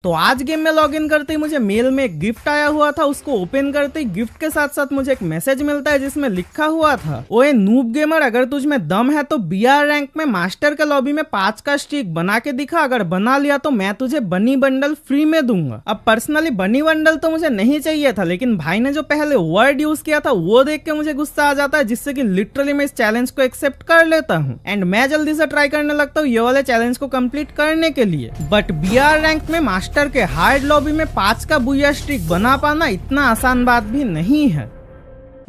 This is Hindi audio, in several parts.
तो आज गेम में लॉगिन करते ही मुझे मेल में एक गिफ्ट आया हुआ था। उसको ओपन करते ही गिफ्ट के साथ साथ मुझे एक मैसेज मिलता है जिसमें लिखा हुआ था, ओए नूब गेमर, अगर तुझ में दम है तो बीआर रैंक में मास्टर के लॉबी में 5 का स्ट्रीक बना के दिखा। अगर बना लिया तो मैं तुझे बनी बंडल फ्री में दूंगा। अब पर्सनली बनी बंडल तो मुझे नहीं चाहिए था, लेकिन भाई ने जो पहले वर्ड यूज किया था वो देख के मुझे गुस्सा आ जाता है, जिससे कि लिटरली मैं इस चैलेंज को एक्सेप्ट कर लेता हूँ एंड मैं जल्दी से ट्राई करने लगता हूँ ये वाले चैलेंज को कंप्लीट करने के लिए। बट बीआर रैंक में मास्टर के हार्ड लॉबी में 5 का बुया स्ट्रीक बना पाना इतना आसान बात भी नहीं है।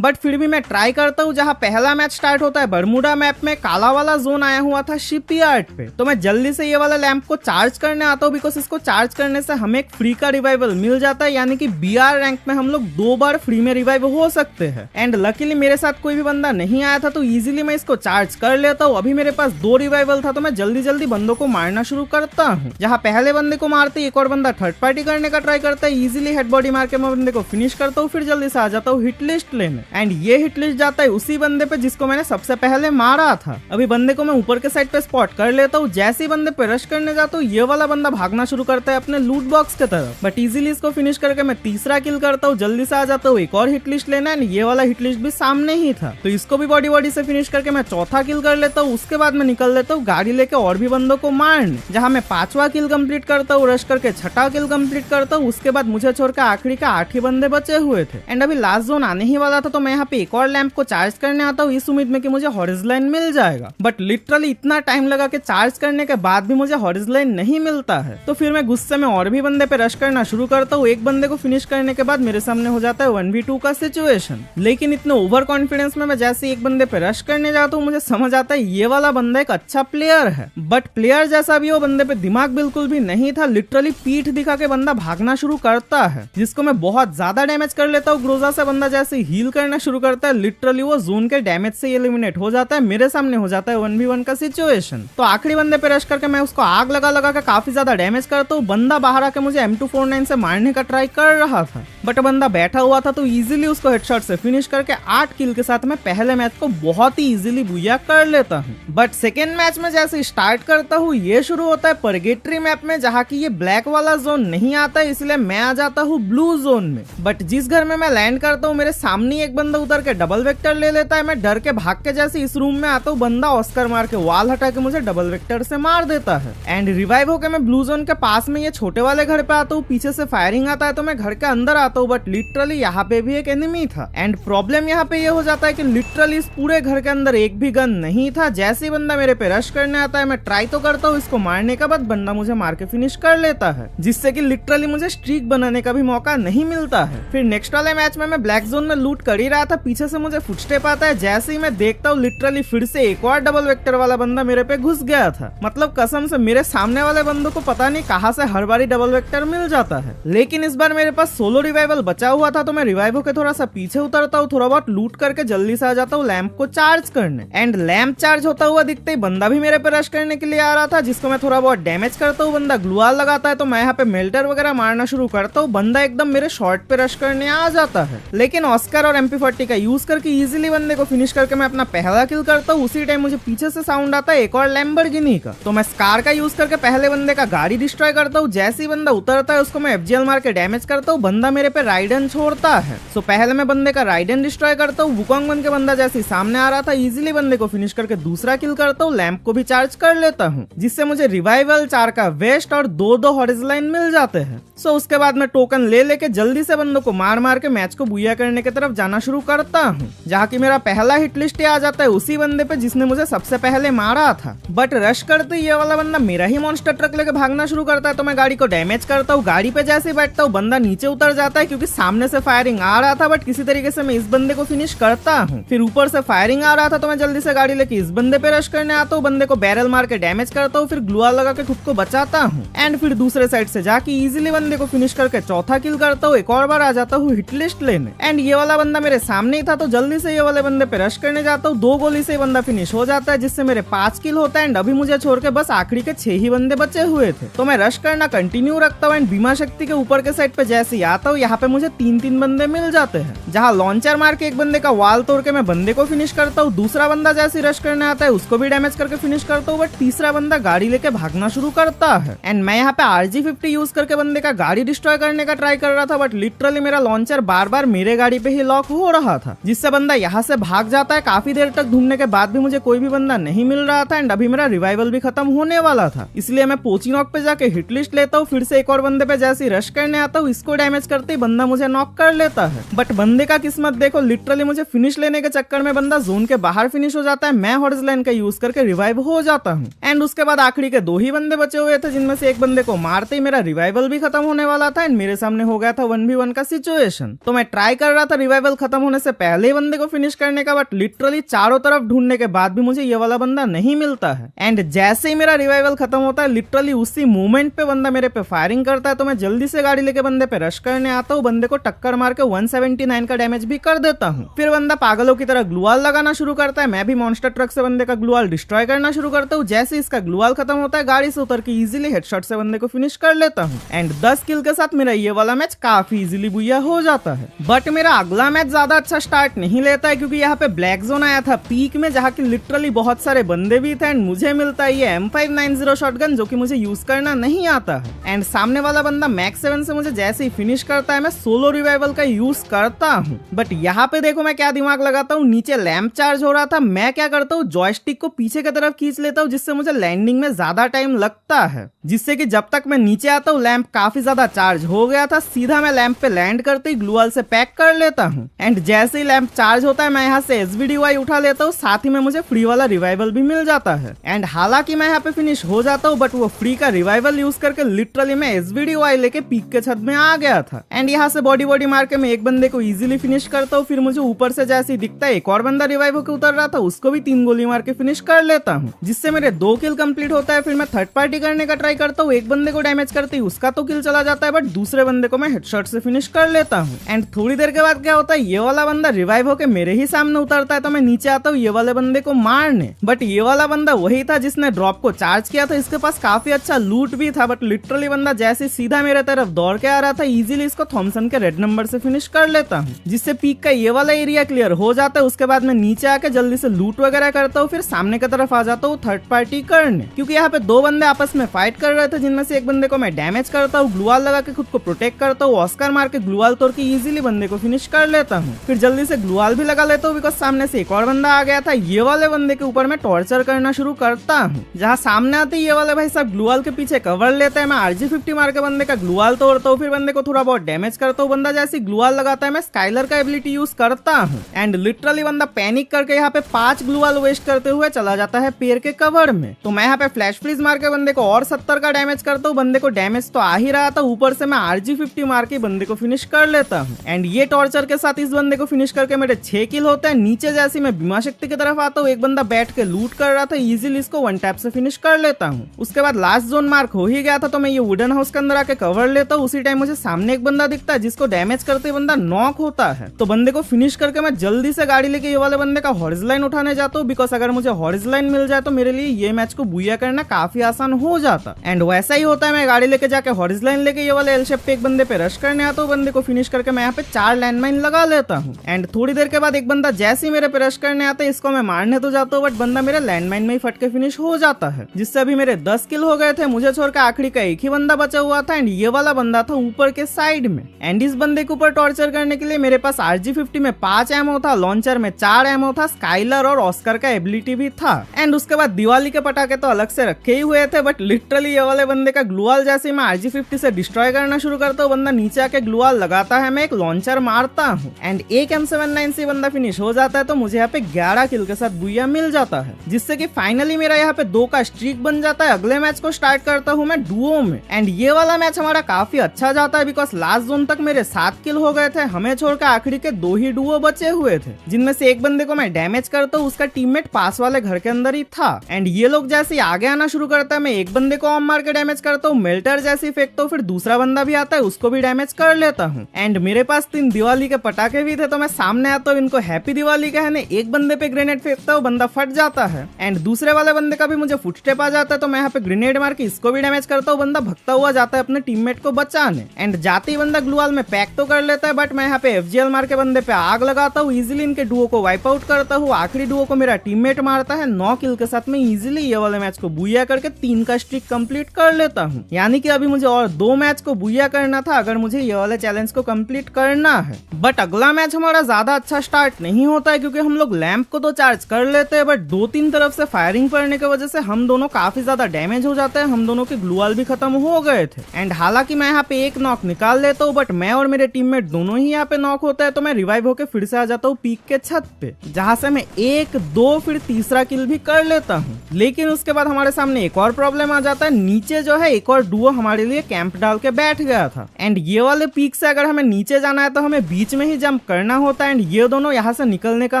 बट फिर भी मैं ट्राई करता हूँ। जहाँ पहला मैच स्टार्ट होता है बरमूडा मैप में, काला वाला जोन आया हुआ था शिपयार्ड पे। तो मैं जल्दी से ये वाला लैंप को चार्ज करने आता हूँ, बिकॉज इसको चार्ज करने से हमें एक फ्री का रिवाइवल मिल जाता है, यानी कि बीआर रैंक में हम लोग 2 बार फ्री में रिवाइव हो सकते हैं। एंड लकीली मेरे साथ कोई भी बंदा नहीं आया था तो इजीली मैं इसको चार्ज कर लेता हूँ। अभी मेरे पास 2 रिवाइवल था तो मैं जल्दी जल्दी बंदों को मारना शुरू करता हूँ। जहाँ पहले बंदे को मारते एक और बंदा थर्ड पार्टी करने का ट्राई करता है, इजीली हेड बॉडी मार के मैं बंदे को फिनिश करता हूँ। फिर जल्दी से आ जाता हूँ हिट लिस्ट लेने एंड ये हिट जाता है उसी बंदे पे जिसको मैंने सबसे पहले मारा था। अभी बंदे को मैं ऊपर के साइड पे स्पॉट कर लेता हूँ। जैसे ही बंदे पे रश करने जाता हूँ ये वाला बंदा भागना शुरू करता है अपने लूट बॉक्स के तरफ, बट इजीली इसको फिनिश करके मैं तीसरा किल करता हूँ। जल्दी से आ जाता हूँ एक और हिट लिस्ट लेना है, ये वाला हिट लिस्ट भी सामने ही था तो इसको भी बॉडी से फिनिश करके मैं चौथा किल कर लेता हूँ। उसके बाद मैं निकल लेता हूँ गाड़ी लेके और भी बंदों को मारने, जहाँ मैं 5वां किल कंप्लीट करता हूँ, रश करके 6ठा किल कंप्लीट करता हूँ। उसके बाद मुझे छोड़ के आखिरी का 8 ही बंदे बचे हुए थे एंड अभी लास्ट जोन आने ही वाला था। तो मैं यहाँ पे एक और लैंप को चार्ज करने आता हूँ इस उम्मीद में कि मुझे हॉरिज़ॉन्टल मिल जाएगा, बट लिटरली इतना टाइम लगा के चार्ज करने के बाद भी मुझे हॉरिज़ॉन्टल नहीं मिलता है। तो फिर मैं गुस्से में और भी बंदे पे रश करना शुरू करता हूँ। एक बंदे को फिनिश करने के बाद मेरे सामने हो जाता है 1v2 का सिचुएशन, लेकिन इतने ओवर कॉन्फिडेंस में मैं जैसे एक बंदे पे रश करने जाता हूँ मुझे समझ आता है ये वाला बंदा एक अच्छा प्लेयर है, बट प्लेयर जैसा भी वो बंदे पे दिमाग बिल्कुल भी नहीं था। लिटरली पीठ दिखा के बंदा भागना शुरू करता है, जिसको मैं बहुत ज्यादा डैमेज कर लेता हूँ। ग्रोजा से बंदा जैसे हील करना शुरू करता है, लिटरली वो जोन के डैमेज से एलिमिनेट हो जाता है। मेरे सामने हो जाता है 1v1 का सिचुएशन। तो आखिरी बंदे पे रश करके मैं उसको आग लगा लगा के काफी ज्यादा डैमेज करता हूँ। बंदा बाहर आके मुझे M249 से मारने का ट्राई कर रहा था, बट बंदा बैठा हुआ था तो इजीली उसको हेडशॉट से फिनिश करके 8 किल के साथ मैं पहले मैच को बहुत ही इजीली बुया कर लेता हूँ। बट सेकेंड मैच में जैसे स्टार्ट करता हूँ ये शुरू होता है परगेटरी मैप में, जहाँ की ये ब्लैक वाला जोन नहीं आता है, इसलिए मैं आ जाता हूँ ब्लू जोन में। बट जिस घर में मैं लैंड करता हूँ मेरे सामने एक बंदा उतर के डबल वेक्टर ले लेता है। मैं डर के भाग के जैसे इस रूम में आता हूँ, बंदा ऑस्कर मार के वॉल हटा के मुझे डबल वेक्टर से मार देता है एंड रिवाइव होकर मैं ब्लू जोन के पास में ये छोटे वाले घर पे आता हूँ। पीछे से फायरिंग आता है तो मैं घर के अंदर आता हूँ, बट लिटरली यहाँ पे भी एक एनिमी था एंड प्रॉब्लम यहाँ पे ये हो जाता है कि लिटरली इस पूरे घर के अंदर एक भी गन नहीं था। जैसे ही बंदा मेरे पे रश करने आता है मैं ट्राई तो करता हूँ इसको मारने का, बाद बंदा मुझे मार के फिनिश कर लेता है, जिससे कि लिटरली मुझे स्ट्रीक बनाने का भी मौका नहीं मिलता है। फिर नेक्स्ट वाले मैच में मैं ब्लैक जोन में लूट कर ही रहा था, पीछे से मुझे फुटस्टेप आता है। जैसे ही मैं देखता हूँ लिटरली फिर से एक और डबल वेक्टर वाला बंदा मेरे पे घुस गया था। मतलब कसम से मेरे सामने वाले बंदों को पता नहीं कहां से हर बारी डबल वेक्टर मिल जाता है, लेकिन इस बार मेरे पास सोलो रिवाइवल बचा हुआ था तो मैं रिवाइव होकर थोड़ा सा पीछे उतरता हूँ, थोड़ा बहुत लूट करके जल्दी से आ जाता हूँ लैंप को चार्ज करने एंड लैंप चार्ज होता हुआ दिखते ही बंदा भी मेरे पे रश करने के लिए आ रहा था, जिसको मैं थोड़ा बहुत डैमेज करता हूँ। बंदा ग्लूआल लगाता है तो मैं यहाँ पे मेल्टर वगैरह मारना शुरू करता हूँ। बंदा एकदम मेरे शॉर्ट पे रश करने आ जाता है, लेकिन ऑस्कर और MP40 का यूज करके इजीली बंदे को फिनिश करके मैं अपना पहला किल करता हूँ। उसी टाइम मुझे पीछे से साउंड आता है एक और लैम्बोर्गिनी का, तो मैं स्कार का यूज करके पहले बंदे का गाड़ी डिस्ट्रॉय करता हूँ। जैसे ही बंदा उतरता है उसको मैं FGL मार के डैमेज करता हूँ। बंदा मेरे पे राइडन छोड़ता है, सो पहले मैं बंदे का राइडन डिस्ट्रॉय करता हूँ। वुकोंग बन के बंदा जैसे सामने आ रहा था इजीली बंदे को फिनिश करके दूसरा किल करता हूँ। लैंप को भी चार्ज कर लेता हूँ, जिससे मुझे रिवाइवल 4 का वेस्ट और 2 हॉरिज़ॉन्टल मिल जाते हैं। सो उसके बाद मैं टोकन ले लेके जल्दी से बंदों को मार मार के मैच को बुया करने की तरफ जाना शुरू करता हूँ, जहाँ की मेरा पहला हिट लिस्ट आ जाता है उसी बंदे पे जिसने मुझे सबसे पहले मारा था। बट रश करते ये वाला बंदा मेरा ही मॉन्स्टर ट्रक लेके भागना शुरू करता है, तो मैं गाड़ी को डैमेज करता हूँ। गाड़ी पे जैसे बैठता हूँ बंदा नीचे उतर जाता है क्योंकि सामने से फायरिंग आ रहा था, बट किसी तरीके से मैं इस बंदे को फिनिश करता हूँ। फिर ऊपर से फायरिंग आ रहा था तो मैं जल्दी से गाड़ी लेके इस बंदे पे रश करने आता हूँ। बंदे को बैरल मार के डैमेज करता हूँ, फिर ग्लूआल लगा के खुद को बचाता हूँ एंड फिर दूसरे साइड से जाके इजीली बंदे को फिनिश करके चौथा किल करता हूँ। एक और बार आ जाता हूँ हिट लिस्ट लेने एंड ये वाला बंदा मेरे सामने ही था तो जल्दी से ये वाले बंदे पे रश करने जाता हूँ। 2 गोली से ये बंदा फिनिश हो जाता है जिससे मेरे 5 किल होता है एंड अभी मुझे छोड़ के बस आखिरी के 6 ही बंदे बचे हुए थे। तो मैं रश करना कंटिन्यू रखता हूँ एंड बीमा शक्ति के ऊपर के साइड पे जैसे ही आता हूँ यहाँ पे मुझे 3-3 बंदे मिल जाते हैं, जहाँ लॉन्चर मार के एक बंदे का वाल तोड़ के मैं बंदे को फिनिश करता हूँ। दूसरा बंदा जैसे रश करने आता है उसको भी डैमेज करके फिनिश करता हूँ, बट तीसरा बंदा गाड़ी लेके भागना शुरू करता है एंड मैं यहाँ पे RG50 यूज करके बंदे का गाड़ी डिस्ट्रॉय करने का ट्राई कर रहा था, बट लिटरली मेरा लॉन्चर बार बार मेरे गाड़ी पे ही लॉक हो रहा था, जिससे बंदा यहाँ से भाग जाता है। काफी देर तक ढूंढने के बाद भी मुझे कोई भी बंदा नहीं मिल रहा था एंड अभी मेरा रिवाइवल भी खत्म होने वाला था, इसलिए मैं पोचिनॉक पे जाके हिट लिस्ट लेता हूँ। फिर से एक और बंदे पे जैसे रश करने आता हूँ, इसको डैमेज करते ही बंदा मुझे नॉक कर लेता है, बट बंदे का किस्मत देखो, लिटरली मुझे फिनिश लेने के चक्कर में बंदा जोन के बाहर फिनिश हो जाता है। मैं हॉरिज़ॉन्टल का यूज करके रिवाइव हो जाता हूँ एंड उसके बाद आखिरी के 2 ही बंदे बचे हुए थे, जिनमें से एक बंदे को मारते ही मेरा रिवाइवल भी खत्म होने वाला था एंड मेरे सामने हो गया था 1v1 का सिचुएशन। तो मैं ट्राई कर रहा था रिवाइवल खत्म होने से पहले ही बंदे को फिनिश करने का, बट लिटरली चारों तरफ ढूंढने के बाद भी मुझे ये वाला बंदा नहीं मिलता है एंड जैसे ही मेरा रिवाइवल खत्म होता है लिटरली उसी मोमेंट पे बंदा मेरे पे फायरिंग करता है। तो मैं जल्दी से गाड़ी लेके बंदे पे रश करने आता हूँ, बंदे को टक्कर मार के 179 का डैमेज भी कर देता हूँ। फिर बंदा पागलों की तरह ग्लूवाल लगाना शुरू करता है, मैं भी मॉन्स्टर ट्रक से बंदे का ग्लूवाल डिस्ट्रॉय करना शुरू करता हूँ। जैसे इसका ग्लूवाल खत्म होता है गाड़ी से उतर के इजीली हेडशॉट से बंदे को फिनिश कर लेता हूँ एंड 10 किल के साथ मेरा ये वाला मैच काफी इजीली बुया हो जाता है। बट मेरा अगला मैच ज्यादा अच्छा स्टार्ट नहीं लेता है, क्योंकि यहाँ पे ब्लैक जोन आया था पीक में, जहाँ की लिटरली बहुत सारे बंदे भी थे एंड मुझे मिलता है ये M590 शॉटगन, जो कि मुझे यूज करना नहीं आता है एंड सामने वाला बंदा मैक्स 7 से मुझे जैसे ही फिनिश करता है मैं सोलो रिवाइवल का यूज करता हूँ। बट यहाँ पे देखो मैं क्या दिमाग लगाता हूँ, नीचे लैंप चार्ज हो रहा था, मैं क्या करता हूँ जॉयस्टिक को पीछे की तरफ खींच लेता हूँ, जिससे मुझे लैंडिंग में ज्यादा टाइम लगता है, जिससे कि जब तक मैं नीचे आता हूँ लैंप काफी ज्यादा चार्ज हो गया था। सीधा मैं लैंप पे लैंड करते ही ग्लूवाल से पैक कर लेता हूँ एंड जैसे ही लैंप चार्ज होता है मैं यहाँ से SVDY उठा लेता हूँ, साथ ही में मुझे फ्री वाला रिवाइवल भी मिल जाता है एंड हालांकि मैं यहाँ पे फिनिश हो जाता हूँ, बट वो फ्री का रिवाइवल यूज करके लिटरली मैं SVDY लेके पीक के छत में आ गया था एंड यहाँ से बॉडी मार के मैं एक बंदे को इजीली फिनिश करता हूँ। फिर मुझे ऊपर से जैसे ही दिखता है एक और बंदा रिवाइव होकर उतर रहा था, उसको भी 3 गोली मार के फिनिश कर लेता हूँ, जिससे मेरे 2 किल कंप्लीट होता है। फिर मैं थर्ड पार्टी करने का ट्राई करता हूँ, एक बंदे को डैमेज करते ही उसका तो किल चला जाता है, बट दूसरे बंदे को मैं हेडशॉट से फिनिश कर लेता हूँ एंड थोड़ी देर के बाद क्या होता है, ये वाला बंदा रिवाइव होकर मेरे ही सामने उतरता है। तो मैं नीचे आता हूँ ये वाले बंदे को मारने, बट ये वाला बंदा वही था जिसने ड्रॉप को चार्ज किया था, इसके पास काफी अच्छा लूट भी था, बट लिटरली बंदा जैसे सीधा मेरे तरफ दौड़ के आ रहा था, इजीली इसको थॉमसन के रेड नंबर से फिनिश कर लेता हूँ, जिससे पीक का ये वाला एरिया क्लियर हो जाता है। उसके बाद मैं नीचे आके जल्दी से लूट वगैरह करता हूँ, फिर सामने की तरफ आ जाता हूँ थर्ड पार्टी करने, क्योंकि यहाँ पे 2 बंदे आपस में फाइट कर रहे थे, जिनमें से एक बंदे को मैं डैमेज करता हूँ, ग्लूवाल लगा के खुद को प्रोटेक्ट करता हूँ, ऑस्कर मार के ग्लूवाल तोड़ के इजीली बंदे को फिनिश कर लेता हूँ। फिर जल्दी से ग्लूवाल भी लगा लेता हूँ, बिकॉज सामने से एक और बंदा आ गया था। ये वाले बंदे के ऊपर मैं टॉर्चर करना शुरू करता हूँ, जहाँ सामने आते ये वाले भाई सब ग्लूवाल के पीछे कवर लेते हैं। मैं RG50 मार के बंदे का ग्लूवाल तोड़ता हूँ, फिर बंदे को थोड़ा बहुत डैमेज करता हूँ। बंदा जैसे ग्लूवाल लगाता है मैं स्काइलर का एबिलिटी यूज करता हूँ एंड लिटरली बंदा पैनिक करके यहाँ पे 5 ग्लूवाल वेस्ट करते हुए चला जाता है पेड़ के कवर में। तो मैं यहाँ पे फ्लैश फ्रीज मार के बंदे को और 70 का डैमेज करता हूँ। बंदे को डैमेज तो आ ही रहा था, ऊपर से मैं RG50 मार के बंदे को फिनिश कर लेता हूँ एंड ये टॉर्चर के साथ इस बंदे को फिनिश करके मेरे 6 किल होते हैं। नीचे जैसे मैं बीमा शक्ति की तरफ आता हूँ, एक बंदा बैठ के लूट कर रहा था, इजीली इसको 1 टैप से फिनिश कर लेता हूँ। उसके बाद लास्ट जोन मार्क हो ही गया था, तो मैं ये वुडन हाउस के अंदर आके कवर लेता हूँ। उसी टाइम मुझे सामने एक बंदा दिखता है, जिसको डैमेज करते बंदा नॉक होता है। तो बंदे को फिनिश करके मैं जल्दी से गाड़ी लेके ये वाले बंदे का हॉरिज़ॉन्टल उठाने जाता हूँ, बिकॉज अगर मुझे हॉरिज़ॉन्टल मिल जाए तो मेरे लिए ये मैच को बुया करना काफी आसान हो जाता एंड वैसा ही होता है। मैं गाड़ी लेके जाके हॉरिज़ॉन्टल लेके ये वाले एल शेप पे एक बंदे पे रश करने आता हूँ। बंदे को फिनिश करके मैं यहाँ पे 4 लैंडमाइन लगा लेता हूँ एंड थोड़ी देर के बाद एक बंदा जैसे ही मेरे पे रश करने आता है, इसको मैं मारने तो जाता हूँ, बट बंदा मेरे लैंडमाइन में ही फट के फिनिश हो जाता है, जिससे अभी मेरे 10 किल हो गए थे। मुझे छोड़ के आखिरी का एक ही बंदा बचा हुआ था एंड ये वाला बंदा था ऊपर के साइड में एंड इस बंदे के ऊपर टॉर्चर करने के लिए मेरे पास RG50 में 5 एमओ था, लॉन्चर में 4 एमओ था, स्काइलर और ऑस्कर का एबिलिटी भी था एंड उसके बाद दिवाली के पटाखे तो अलग से रखे ही हुए थे। बट लिटरली ये वाले बंदे का ग्लूवाल जैसे मैं RG50 से डिस्ट्रॉय करना शुरू करता हूँ, बंदा नीचे आके ग्लूवाल लगाता है, मैं एक लॉन्चर मारता हूँ एंड एक M79 से बंदा फिनिश हो जाता है। तो मुझे यहाँ पे 11 किल के साथ बुया मिल जाता है, जिससे कि फाइनली मेरा यहाँ पे 2 का स्ट्रीक बन जाता है। अगले मैच को स्टार्ट करता हूँ मैं डुओ में एंड ये वाला मैच हमारा काफी अच्छा जाता है, बिकॉज लास्ट जोन तक मेरे 7 किल हो गए थे। हमें छोड़कर आखिरी के 2 ही डुओ बचे हुए थे, जिनमें से एक बंदे को मैं डैमेज करता हूँ, उसका टीममेट पास वाले घर के अंदर ही था एंड ये लोग जैसे आगे आना शुरू करता है, मैं एक बंदे को ऑम मार के डैमेज करता हूँ, मेल्टर जैसे फेंकता हूँ, फिर दूसरा बंदा भी आता है, उसको भी डैमेज कर लेता हूँ एंड मेरे पास 3 दिवाली के पटाखे रखे भी थे तो मैं सामने आता हूँ इनको हैप्पी दिवाली कहने, एक बंदे पे ग्रेनेड फेंकता हूँ, बंदा फट जाता है एंड दूसरे वाले बंदे का भी मुझे फुटस्टेप आ जाता है तो मैं यहाँ पे ग्रेनेड मार के इसको भी डैमेज करता हूँ, बंदा भगता हुआ जाता है अपने टीममेट को बचाने एंड जाते ही बंदा ग्लूवाल में पैक तो कर लेता है, बट मैं यहाँ पे FGL मार के बंदे पे आग लगाता हूँ, इजीली इनके डुओ को वाइप आउट करता हूँ। आखिरी डुओ को मेरा टीममेट मारता है 9 किल के साथ में, इजीली ये वाले मैच को बुया करके 3 का स्ट्रिक कंप्लीट कर लेता हूँ। यानी कि अभी मुझे और 2 मैच को बुया करना था अगर मुझे ये वाले चैलेंज को कंप्लीट करना है। बट अगला मैच हमारा ज्यादा अच्छा स्टार्ट नहीं होता है क्योंकि हम लोग लैंप को तो चार्ज कर लेते हैं, बट 2-3 तरफ से फायरिंग पड़ने की वजह से हम दोनों काफी ज्यादा डैमेज हो जाते हैं, हम दोनों के ग्लूवाल भी खत्म हो गए थे एंड हालांकि मैं यहाँ पे एक नॉक निकाल लेता हूँ, बट मैं और मेरे टीममेट दोनों ही यहाँ पे नॉक होता है तो मैं रिवाइव होकर फिर से आ जाता हूँ पीक के छत पे, जहाँ से मैं 1-2 फिर तीसरा किल भी कर लेता हूँ। लेकिन उसके बाद हमारे सामने एक और प्रॉब्लम आ जाता है, नीचे जो है एक और डुओ हमारे लिए कैंप डाल के बैठ गया था एंड ये वाले पीक से अगर हमें नीचे जाना है तो हमें बीच में ही जंप करना होता है एंड ये दोनों यहाँ से निकलने का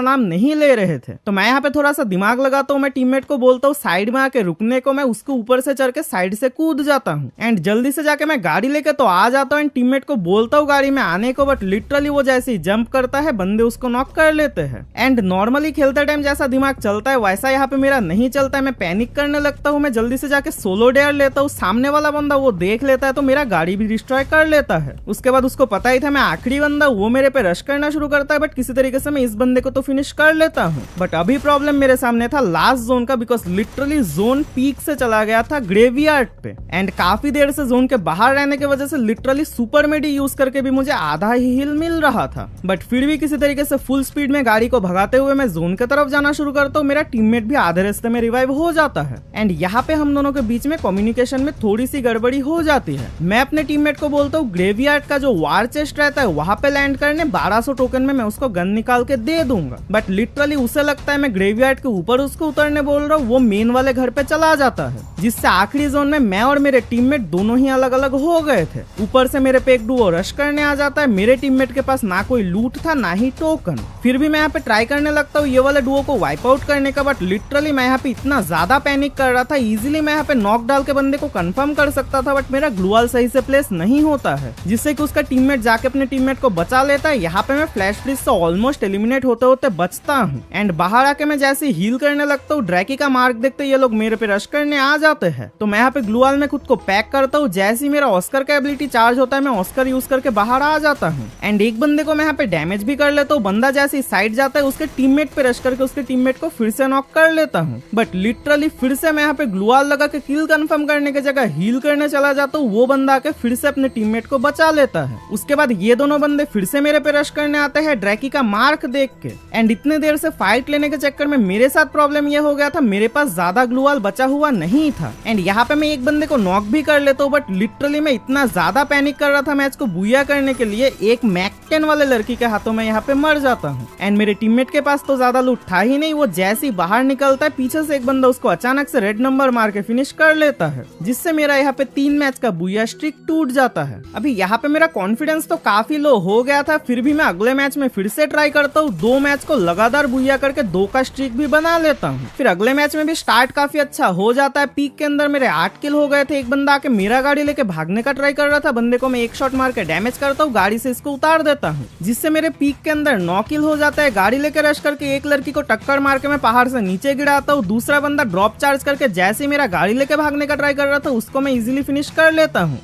नाम नहीं ले रहे थे। तो मैं यहाँ पे थोड़ा सा दिमाग लगाता हूँ, मैं टीममेट को बोलता हूँ साइड में आके रुकने को, मैं उसको ऊपर से चढ़ के साइड से कूद जाता हूँ एंड जल्दी से जाके मैं गाड़ी लेके तो आ जाता हूँ एंड टीममेट को बोलता हूँ गाड़ी में आने को, बट लिटरली वो जैसे ही जंप करता है बंदे उसको नॉक कर लेते हैं एंड नॉर्मली खेलते टाइम जैसा दिमाग चलता है वैसा यहाँ पे मेरा नहीं चलता है। मैं पैनिक करने लगता हूँ, मैं जल्दी से जाके सोलो डेयर लेता हूँ, सामने वाला बंदा वो देख लेता है तो मेरा गाड़ी भी डिस्ट्रॉय कर लेता है। उसके बाद उसको पता ही था मैं आखिरी बंदा, वो मेरे पे रश करना शुरू करता है, बट किसी तरीके से मैं इस बंदे को तो फिनिश कर लेता हूँ। बट अभी प्रॉब्लम मेरे सामने था लास्ट जोन का, बिकॉज लिटरली जोन पीक से चला गया था ग्रेवयार्ड पे एंड काफी देर से जोन के बाहर रहने की वजह से लिटरली सुपर मेडी यूज करके भी मुझे आधा ही हिल मिल रहा था, बट फिर भी किसी तरीके से फुल स्पीड में गाड़ी को भगाते हुए मैं जोन की तरफ जाना शुरू करता हूँ। मेरा टीममेट भी आधे रास्ते में रिवाइव हो जाता है एंड यहाँ पे हम दोनों के बीच में कम्युनिकेशन में थोड़ी सी गड़बड़ी हो जाती है। मैं अपने टीममेट को बोलता हूँ ग्रेवयार्ड का जो वार चेस्ट रहता है वहां पे लैंड करने 1200 टोकन में मैं उसको गन निकाल के दे दूंगा, बट लिटरली उसे लगता है मैं ग्रेवयार्ड के ऊपर उसको उतरने बोल रहा हूँ, वो मेन वाले घर पे चला जाता है, जिससे आखिरी जोन में मैं और मेरे टीममेट दोनों ही अलग अलग हो गए थे। ऊपर से मेरे पे एक डुओ रश करने आ जाता है, मेरे टीममेट के पास ना कोई लूट था ना ही टोकन, फिर भी मैं यहाँ पे ट्राई करने लगता हूँ ये वाले डुओ को वाइप आउट करने का, बट लिटरली मैं यहाँ पे इतना ज्यादा पैनिक कर रहा था, इजीली मैं यहाँ पे नॉक डाल के बंदे को कंफर्म कर सकता था, बट मेरा ग्लूवाल सही से प्लेस नहीं होता है, जिससे कि उसका टीममेट जाके अपने टीममेट को बचा लेता है। यहाँ पे मैं फ्लैश फ्रीज से ऑलमोस्ट एलिमिनेट होते होते बचता हूँ एंड बाहर आके मैं जैसे हील करने लगता हूँ, ड्रैकी का मार्क देखते ये लोग मेरे पे रश करने आ जाते हैं, तो मैं यहाँ पे ग्लूवाल में खुद को पैक करता हूँ। जैसे ही मेरा ऑस्कर का एबिलिटी चार्ज होता है मैं ऑस्कर यूज करके बाहर आ जाता हूँ एंड एक बंदे को मैं यहाँ पे डैमेज भी कर लेता हूँ। बंदा जैसे ही साइड जाता है उसके टीममेट पे रश करके उसके टीममेट को फिर से नॉक कर लेता हूँ, बट लिटरली फिर से मैं यहाँ पे ग्लूवाल लगा के किल कंफर्म करने की जगह हील करने चला जाता हूँ, वो बंदा आके फिर से अपने टीममेट को बचा लेता है। उसके बाद ये दोनों बंदे फिर से मेरे पे रश करने आते हैं ड्रैकी का मार्क देख के एंड इतने देर से फाइट लेने के चक्कर में मेरे साथ प्रॉब्लम ये हो गया था, मेरे पास ज्यादा ग्लूवाल बचा हुआ नहीं था एंड यहाँ पे मैं एक बंदे को नॉक भी कर लेता हूँ, बट लिटरली मैं इतना ज्यादा पैनिक कर रहा था मैच को बुया करने के लिए, एक मैक-10 वाले लड़की के हाथों में यहाँ पे मर जाता हूँ एंड मेरे टीममेट के पास तो ज्यादा लूट था ही नहीं। वो जैसे ही बाहर निकलता है पीछे से एक बंदा उसको अचानक से रेड नंबर मार के फिनिश कर लेता है, जिससे मेरा यहाँ पे 3 मैच का बुया स्ट्रिक टूट जाता है। अभी यहाँ पे मेरा कॉन्फिडेंस तो काफी लो हो गया था, फिर भी मैं अगले मैच में फिर से ट्राई करता हूँ, 2 मैच को लगातार बुया करके 2 का स्ट्रिक भी बना लेता हूँ। फिर अगले मैच में भी स्टार्ट काफी अच्छा हो जाता है, पीक के अंदर मेरे 8 किल हो गए थे। एक बंदा आके मेरा गाड़ी लेके भागने का ट्राई कर रहा था, बंदे को मैं एक शॉट मार के डैमेज करता हूँ, गाड़ी से इसको उतार देता हूँ, जिससे मेरे पीक के अंदर 9 किल हो जाता है। गाड़ी लेके रश करके एक लड़की को टक्कर मार के मैं पहाड़ से नीचे गिराता हूँ, दूसरा बंदा ड्रॉप चार्ज करके जैसे ही मेरा गाड़ी लेके भागने का ट्राई कर रहा था उसको मैं इजीली फिनिश कर लेता हूँ।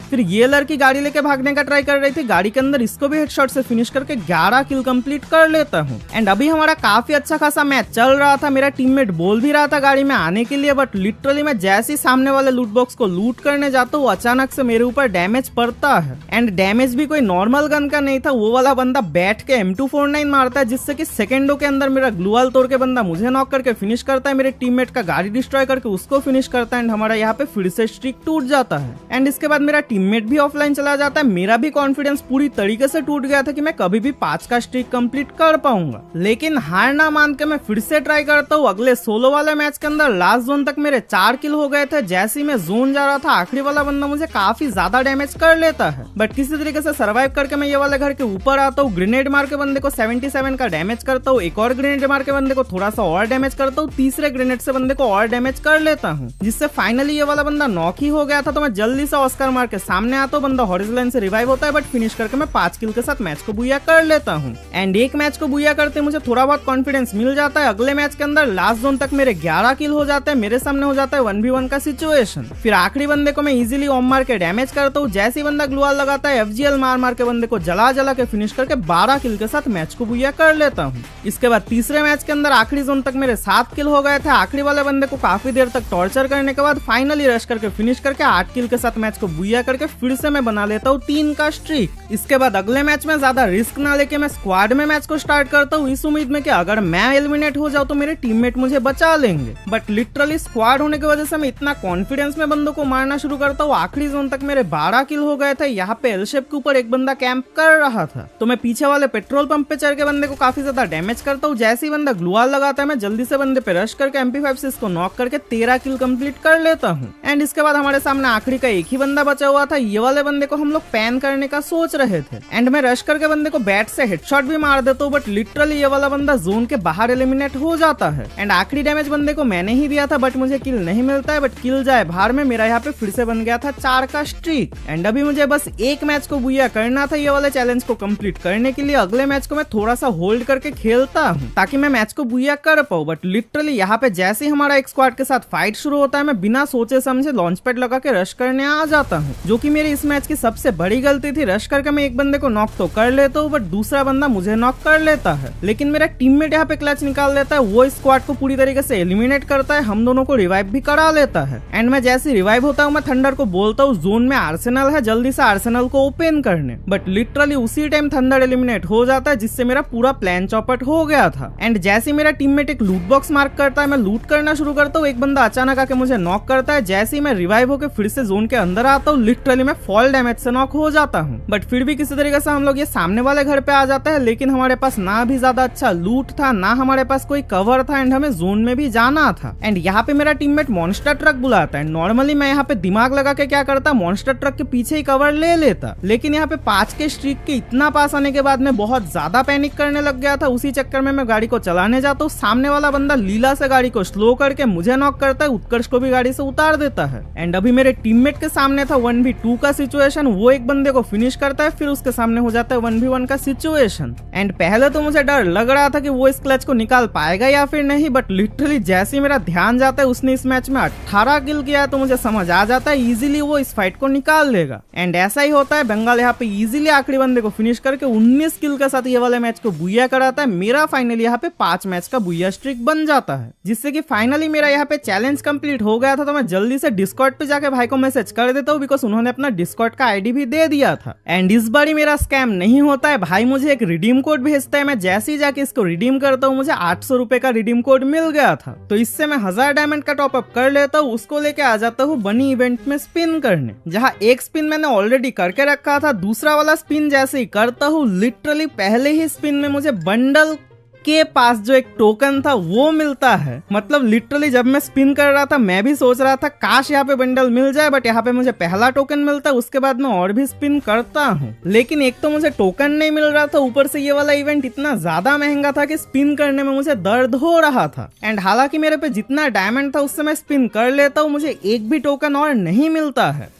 फिर ये लड़की गाड़ी लेके भागने का ट्राई कर रही थी, गाड़ी के अंदर इसको भी हेडशॉट से फिनिश करके 11 किल कंप्लीट कर लेता हूँ एंड अभी हमारा काफी अच्छा खासा मैच चल रहा था। मेरा टीममेट बोल भी रहा था गाड़ी में आने के लिए, बट लिटरली मैं जैसे ही सामने वाले लूट बॉक्स को लूट करने जाता हूँ अचानक से मेरे ऊपर डैमेज पड़ता है एंड डैमेज भी कोई नॉर्मल गन का नहीं था, वो वाला बंदा बैठ के M249 मारता है, जिससे कि सेकेंडों के अंदर मेरा ग्लूवाल तोड़ के बंदा मुझे नॉक करके फिनिश करता है, मेरे टीममेट का गाड़ी डिस्ट्रॉय करके उसको फिनिश करता है एंड हमारा यहाँ पे फिर से स्ट्रिक टूट जाता है एंड इसके बाद मेरा टीममेट भी ऑफलाइन चला जाता है। मेरा भी कॉन्फिडेंस पूरी तरीके से टूट गया था कि मैं कभी भी 5 का स्ट्रिक कंप्लीट कर पाऊंगा, लेकिन हार ना मान के मैं फिर से ट्राई करता हूँ। अगले सोलो वाले मैच के अंदर लास्ट जोन तक मेरे 4 किल हो गए थे। जैसे ही मैं जोन जा रहा था आखिरी वाला बंदा मुझे काफी ज्यादा डैमेज कर लेता है, बट किसी तरीके से सर्वाइव करके मैं ये वाले घर के ऊपर आता हूँ, ग्रेनेड मार के बंदे को 77 का डैमेज करता हूँ, एक और ग्रेनेड मार के बंदे को थोड़ा सा और डैमेज करता हूँ, तीसरे ग्रेनेड से बंदे को और डैमेज कर लेता हूँ, जिससे फाइनली ये वाला बंदा नॉक ही हो गया था। तो मैं जल्दी से ऑस्कर मार के सामने आता हूँ, बंदा हॉरिजॉन्टल लाइन से रिवाइव होता है, बट फिनिश करके मैं 5 किल के साथ मैच को बुया कर लेता हूँ। एंड एक मैच को बुया करते मुझे थोड़ा बहुत कॉन्फिडेंस मिल जाता है। अगले मैच के अंदर लास्ट जोन तक मेरे 11 किल हो जाते हैं, मेरे सामने हो जाता है 1v1 का सिचुएशन। फिर आखिरी बंदे को मैं इजीली ओम मार के डैमेज करता हूँ। जैसे ही बंदा ग्लूवाल लगाता है, FGL मार के बंदे को जला के फिनिश करके 12 किल के साथ मैच को बुया कर लेता हूँ। इसके बाद तीसरे मैच के अंदर आखिरी जोन तक मेरे 7 किल हो गए थे। आखिरी वाले बंदे को काफी देर तक टॉर्चर करने के बाद फाइनली रश करके फिनिश करके 8 किल के साथ मैच को बुया करके फिर से मैं बना लेता हूँ 3 का स्ट्रीक। इसके बाद अगले मैच में ज्यादा रिस्क ना लेके मैं स्क्वाड में मैच को स्टार्ट करता हूँ, इस उम्मीद में कि अगर मैं एलिमिनेट हो जाऊँ तो मेरे टीममेट मुझे बचा लेंगे। बट लिटरली स्क्वाड होने की वजह से मैं इतना कॉन्फिडेंस में बंदों को मारना शुरू करता हूँ। आखिरी जोन तक मेरे 12 किल हो गए थे। यहाँ पे एल शेप के ऊपर एक बंदा कैंप कर रहा था, तो मैं पीछे वाले पेट्रोल पंप पे चढ़ के बंदे को काफी ज्यादा डैमेज करता हूँ। जैसे ही बंदा ग्लूवाल लगाता है, मैं जल्दी से बंदे पे रश करके MP5 से इसको नॉक करके 13 किल कंप्लीट कर लेता हूँ। एंड इसके बाद हमारे सामने आखिरी का एक ही बंदा बचा हुआ था। ये वाले बंदे को हम लोग पैन करने का सोच रहे थे, एंड मैं रश करके बंदे को बैट से हेडशॉट भी मार देता हूँ, बट लिटरली ये वाला बंदा जोन के बाहर एलिमिनेट हो जाता है। एंड आखिरी डैमेज बंदे को मैंने ही दिया था, बट मुझे किल नहीं मिलता है। बट किल जाए बाहर में मेरा यहाँ पे फिर से बन गया था 4 का स्ट्रीक। एंड अभी मुझे बस एक मैच को बुया करना था ये वाले चैलेंज को कंप्लीट करने के लिए। अगले मैच को मैं थोड़ा सा होल्ड करके खेलता हूँ ताकि मैं मैच को बुया कर पाऊँ। बट लिटरली यहाँ पे जैसे ही हमारा एक स्क्वाड के साथ फाइट शुरू होता है, मैं बिना सोचे समझे लॉन्च पैड लगा के रश करने आ जाता हूँ, जो कि मेरी इस मैच की सबसे बड़ी गलती थी। रश करके मैं एक बंदे को नॉक तो कर लेता हूँ, बट दूसरा बंदा मुझे नॉक कर लेता है। लेकिन मेरा टीममेट यहाँ पे क्लच निकाल लेता है, वो इस स्क्वाड को पूरी तरीके से एलिमिनेट करता है, हम दोनों को रिवाइव भी करा लेता है। एंड मैं जैसे रिवाइव होता हूँ, मैं थंडर को बोलता हूँ जोन में आर्सेनल है, जल्दी से आर्सेनल को ओपन करने। बट लिटरली उसी टाइम थंडर एलिमिनेट हो जाता है, जिससे मेरा पूरा प्लान चौपट हो गया था। एंड जैसे मेरा टीममेट एक लूट बॉक्स मार्क करता है, मैं लूट करना शुरू करता हूँ, एक बंदा अचानक आके मुझे नॉक करता है। जैसे ही मैं रिवाइव होकर फिर से जोन के अंदर आता हूँ, लिटरली मैं फॉल डैमेज से नॉक हो जाता हूँ। बट फिर भी किसी तरीके से हम लोग ये सामने वाले घर पे आ जाते हैं, लेकिन हमारे पास ना भी ज्यादा अच्छा लूट था, ना हमारे पास कोई कवर था, एंड हमें जोन में भी जाना था। एंड यहाँ पे मेरा टीममेट मॉन्स्टर ट्रक बुलाता है। नॉर्मली मैं यहाँ पे दिमाग लगा के क्या करता, मॉन्स्टर ट्रक के पीछे ही कवर ले लेता, लेकिन यहाँ पे 5 के स्ट्रीक के इतना पास आने के बाद मैं बहुत ज्यादा पैनिक करने लग गया था। उसी चक्कर में मैं गाड़ी को चलाने जाता हूँ, सामने वाला बंदा लीला से गाड़ी को स्लो करके मुझे नॉक करता है, उत्कर्ष को भी गाड़ी से उतार देता है। एंड अभी मेरे टीममेट के सामने था 1v2 का सिचुएशन, वो एक बंदे को फिनिश करता है, फिर उसके सामने हो जाता है 1v1 का सिचुएशन। एंड पहले तो मुझे डर लग रहा था कि वो इस क्लच को निकाल पाएगा या फिर नहीं, बट लिटरली जैसे ही मेरा ध्यान जाता है उसने इस मैच में 18 किल किया है, तो मुझे समझ आ जाता है इजीली वो इस फाइट को निकाल लेगा। एंड ऐसा ही होता है, बंगाल यहाँ पे इजीली आखिरी बंदे को फिनिश करके 19 किल के साथ ये वाले मैच को बुया कराता है। मेरा फाइनली यहाँ पे 5 मैच का बुया स्ट्रिक बन जाता है, जिससे कि फाइनली मेरा यहाँ पे चैलेंज कंप्लीट हो गया था। तो मैं जल्दी से डिस्कॉर्ड पे जाके भाई को मैसेज कर देता हूँ, बिकॉज उन्होंने अपना डिस्कॉर्ड का आईडी भी दे दिया था। एंड इस बार मेरा स्कैम नहीं होता है, भाई मुझे एक रिडीम कोड भेजता है। मैं जैसे ही जाके इसको रिडीम करता हूँ, मुझे 800 रुपए का रिडीम कोड मिल गया था, तो इससे मैं 1000 डायमंड का टॉपअप कर लेता हूँ। उसको लेके आ जाता हूँ बनी इवेंट में स्पिन करने, जहाँ एक स्पिन मैंने ऑलरेडी करके रखा था। दूसरा वाला स्पिन जैसे ही करता हूँ, लिटरली पहले ही स्पिन में मुझे बंडल के पास जो एक टोकन था वो मिलता है। मतलब लिटरली जब मैं स्पिन कर रहा था, मैं भी सोच रहा था काश यहाँ पे बंडल मिल जाए, बट यहाँ पे मुझे पहला टोकन मिलता है, उसके बाद मैं और भी स्पिन करता हूँ। लेकिन एक तो मुझे टोकन नहीं मिल रहा था, ऊपर से ये वाला इवेंट इतना ज्यादा महंगा था कि स्पिन करने में मुझे दर्द हो रहा था। एंड हालांकि मेरे पे जितना डायमंड था उससे मैं स्पिन कर लेता हूँ, मुझे एक भी टोकन और नहीं मिलता है।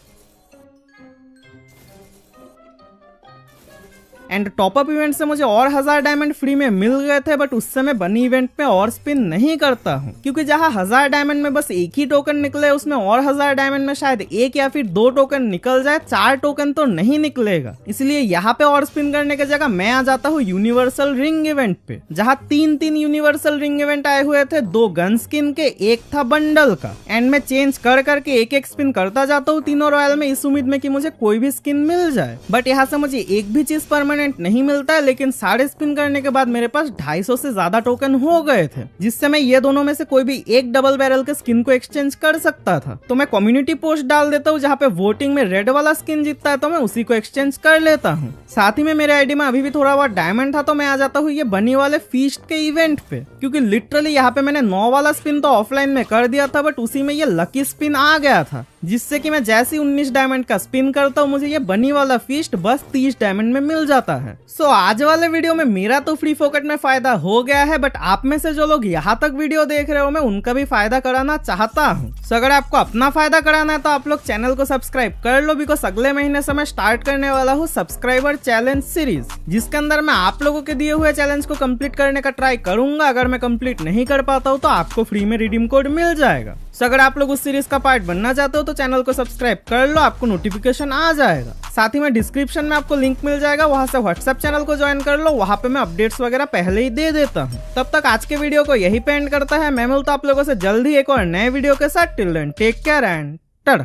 एंड टॉपअप इवेंट से मुझे और 1000 डायमंड फ्री में मिल गए थे, बट उससे मैं बनी इवेंट में और स्पिन नहीं करता हूँ, क्योंकि जहाँ 1000 डायमंड में बस एक ही टोकन निकले, उसमें और 1000 डायमंड में शायद एक या फिर 2 टोकन निकल जाए, 4 टोकन तो नहीं निकलेगा। इसलिए यहाँ पे और स्पिन करने की जगह मैं आ जाता हूँ यूनिवर्सल रिंग इवेंट पे, जहाँ 3 यूनिवर्सल रिंग इवेंट आए हुए थे, 2 गन स्किन के, एक था बंडल का। एंड मैं चेंज कर करके एक स्पिन करता जाता हूँ तीनों रॉयल में, इस उम्मीद में कि मुझे कोई भी स्किन मिल जाए। बट यहाँ से मुझे एक भी चीज परमानेंट नहीं मिलता है, लेकिन सारे स्पिन करने के बाद मेरे पास 250 से ज्यादा टोकन हो गए थे, जिससे मैं ये दोनों में से कोई भी एक डबल बैरल के स्किन को एक्सचेंज कर सकता था। तो मैं कम्युनिटी पोस्ट डाल देता हूँ, जहाँ पे वोटिंग में रेड वाला स्किन जीतता है तो मैं उसी को एक्सचेंज कर लेता हूँ। साथ ही में मेरे आईडी में अभी भी थोड़ा बहुत डायमंड था, तो मैं आ जाता हूँ ये बनी वाले फीस्ट के इवेंट पे, क्योंकि लिटरली यहाँ पे मैंने 9 वाला स्पिन तो ऑफलाइन में कर दिया था, बट उसी में ये लकी स्पिन आ गया था। जिससे कि मैं जैसे 19 डायमंड का स्पिन करता हूँ मुझे ये बनी वाला फीस्ट बस 30 डायमंड में मिल जाता है। सो आज वाले वीडियो में मेरा तो फ्री फोकट में फायदा हो गया है, बट आप में से जो लोग यहाँ तक वीडियो देख रहे हो मैं उनका भी फायदा कराना चाहता हूँ। सो अगर आपको अपना फायदा कराना है तो आप लोग चैनल को सब्सक्राइब कर लो, बिकॉज अगले महीने से मैं स्टार्ट करने वाला हूँ सब्सक्राइबर चैलेंज सीरीज, जिसके अंदर मैं आप लोगों के दिए हुए चैलेंज को कंप्लीट करने का ट्राई करूंगा। अगर मैं कंप्लीट नहीं कर पाता हूँ तो आपको फ्री में रिडीम कोड मिल जाएगा। सो अगर आप लोग उस सीरीज का पार्ट बनना चाहते हो तो चैनल को सब्सक्राइब कर लो, आपको नोटिफिकेशन आ जाएगा। साथ ही में डिस्क्रिप्शन में आपको लिंक मिल जाएगा, वहां से व्हाट्सएप चैनल को ज्वाइन कर लो, वहां पे मैं अपडेट्स वगैरह पहले ही दे देता हूँ। तब तक आज के वीडियो को यही पे एंड करता है। मैं मिलता हूं आप लोगों से जल्दी एक और नए वीडियो के साथ। Till then take care and Tata.